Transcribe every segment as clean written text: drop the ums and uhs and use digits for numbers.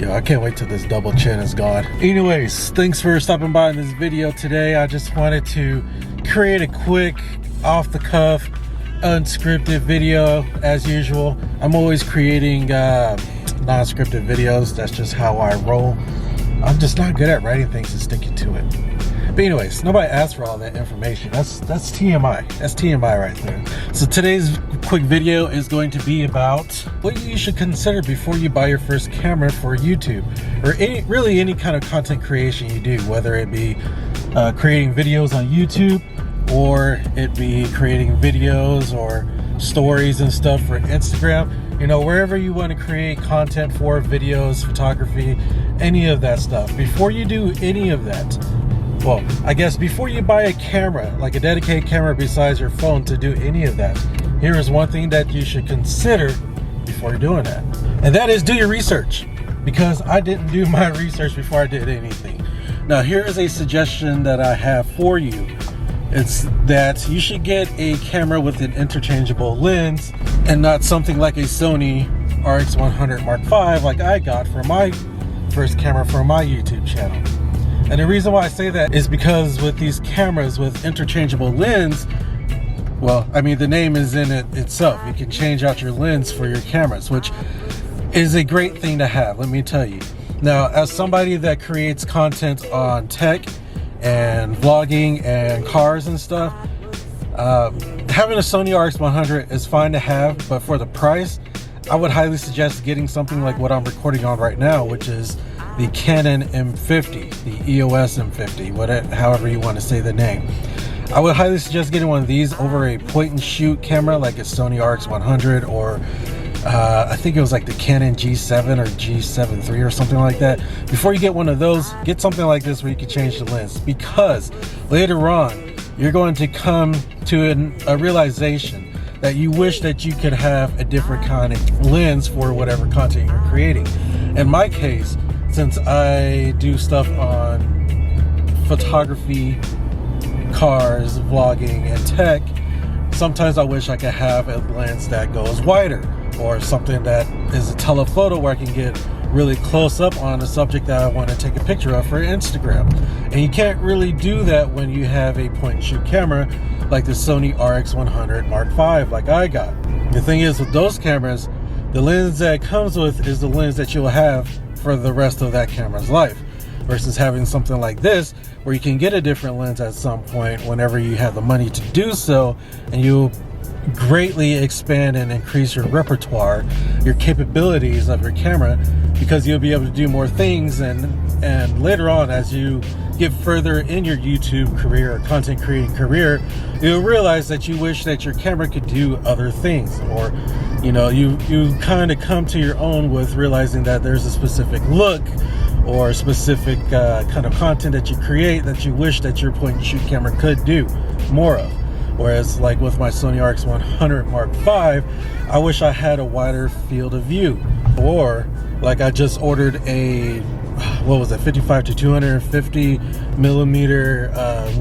Yo, I can't wait till this double chin is gone. Anyways, thanks for stopping by in this video today. I just wanted to create a quick, off-the-cuff, unscripted video as usual. I'm always creating non-scripted videos. That's just how I roll. I'm just not good at writing things and sticking to it. But anyways, nobody asked for all that information. That's TMI. That's TMI right there. So today's quick video is going to be about what you should consider before you buy your first camera for YouTube, or any kind of content creation you do, whether it be creating videos on YouTube, or it be creating videos or stories and stuff for Instagram. You know, wherever you want to create content for, videos, photography, any of that stuff. Before you do any of that, well, I guess before you buy a camera, like a dedicated camera besides your phone to do any of that, here is one thing that you should consider before doing that. And that is, do your research. Because I didn't do my research before I did anything. Now, here is a suggestion that I have for you. It's that you should get a camera with an interchangeable lens and not something like a Sony RX100 Mark V like I got for my first camera for my YouTube channel. And the reason why I say that is because with these cameras with interchangeable lens, well, I mean, the name is in it itself. You can change out your lens for your cameras, which is a great thing to have, let me tell you. Now, as somebody that creates content on tech and vlogging and cars and stuff, having a Sony RX100 is fine to have, but for the price, I would highly suggest getting something like what I'm recording on right now, which is the Canon M50, the EOS M50, however you want to say the name. I would highly suggest getting one of these over a point and shoot camera like a Sony RX100, or I think it was like the Canon G7 or G7 III or something like that. Before you get one of those, get something like this where you can change the lens, because later on you're going to come to a realization that you wish that you could have a different kind of lens for whatever content you're creating. In my case, since I do stuff on photography, cars, vlogging, and tech, sometimes I wish I could have a lens that goes wider, or something that is a telephoto where I can get really close up on a subject that I want to take a picture of for Instagram. And you can't really do that when you have a point and shoot camera like the Sony RX100 Mark V like I got. The thing is, with those cameras, the lens that it comes with is the lens that you'll have for the rest of that camera's life, versus having something like this where you can get a different lens at some point whenever you have the money to do so, and you'll greatly expand and increase your repertoire, your capabilities of your camera, because you'll be able to do more things. And later on, as you get further in your YouTube career or content creating career, you'll realize that you wish that your camera could do other things, or you know, you kind of come to your own with realizing that there's a specific look or a specific kind of content that you create that you wish that your point and shoot camera could do more of. Whereas like with my Sony RX100 Mark V, I wish I had a wider field of view. Or like I just ordered a, what was it, 55 to 250 millimeter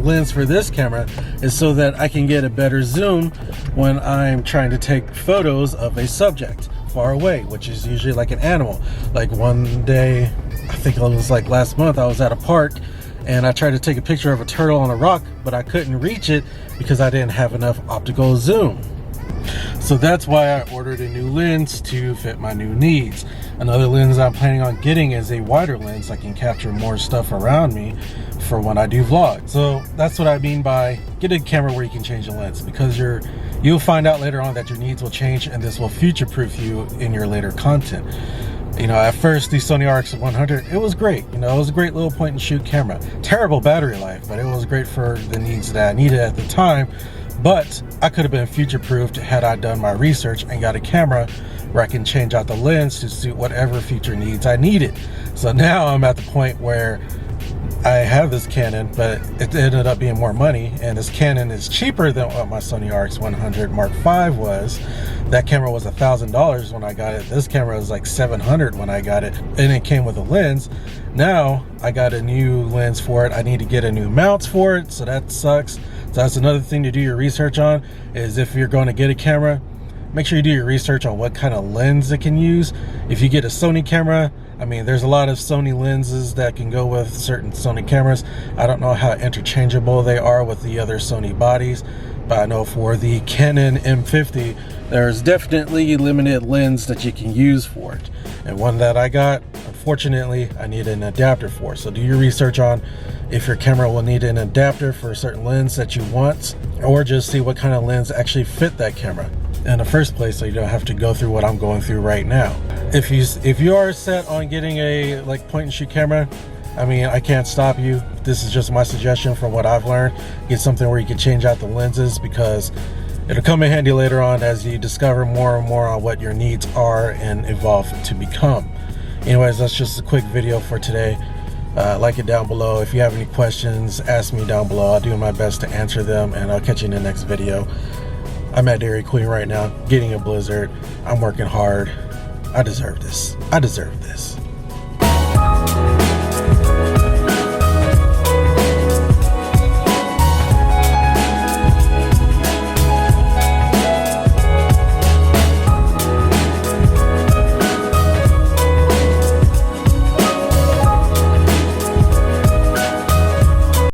lens for this camera, is so that I can get a better zoom when I'm trying to take photos of a subject far away, which is usually like an animal. Like one day, I think it was like last month, I was at a park and I tried to take a picture of a turtle on a rock, but I couldn't reach it because I didn't have enough optical zoom. So that's why I ordered a new lens to fit my new needs. Another lens I'm planning on getting is a wider lens so I can capture more stuff around me for when I do vlogs. So that's what I mean by get a camera where you can change the lens, because you'll find out later on that your needs will change, and this will future-proof you in your later content. You know, at first the Sony RX100, it was great. You know, it was a great little point and shoot camera. Terrible battery life, but it was great for the needs that I needed at the time. But I could have been future-proofed had I done my research and got a camera where I can change out the lens to suit whatever future needs I needed. So now I'm at the point where I have this Canon, but it ended up being more money, and this Canon is cheaper than what my Sony RX100 Mark V was. That camera was $1,000 when I got it. This camera was like $700 when I got it, and it came with a lens. Now I got a new lens for it. I need to get a new mount for it, so that sucks. So that's another thing to do your research on, is if you're going to get a camera, make sure you do your research on what kind of lens it can use. If you get a Sony camera, I mean, there's a lot of Sony lenses that can go with certain Sony cameras. I don't know how interchangeable they are with the other Sony bodies, but I know for the Canon M50, there's definitely limited lens that you can use for it. And one that I got, unfortunately, I need an adapter for. So do your research on if your camera will need an adapter for a certain lens that you want, or just see what kind of lens actually fit that camera in the first place, so you don't have to go through what I'm going through right now. If you are set on getting a point and shoot camera, I mean, I can't stop you. This is just my suggestion from what I've learned. Get something where you can change out the lenses, because it'll come in handy later on as you discover more and more on what your needs are and evolve to become. Anyways, that's just a quick video for today. Like it down below. If you have any questions, ask me down below. I'll do my best to answer them, and I'll catch you in the next video. I'm at Dairy Queen right now, getting a blizzard. I'm working hard. I deserve this. I deserve this.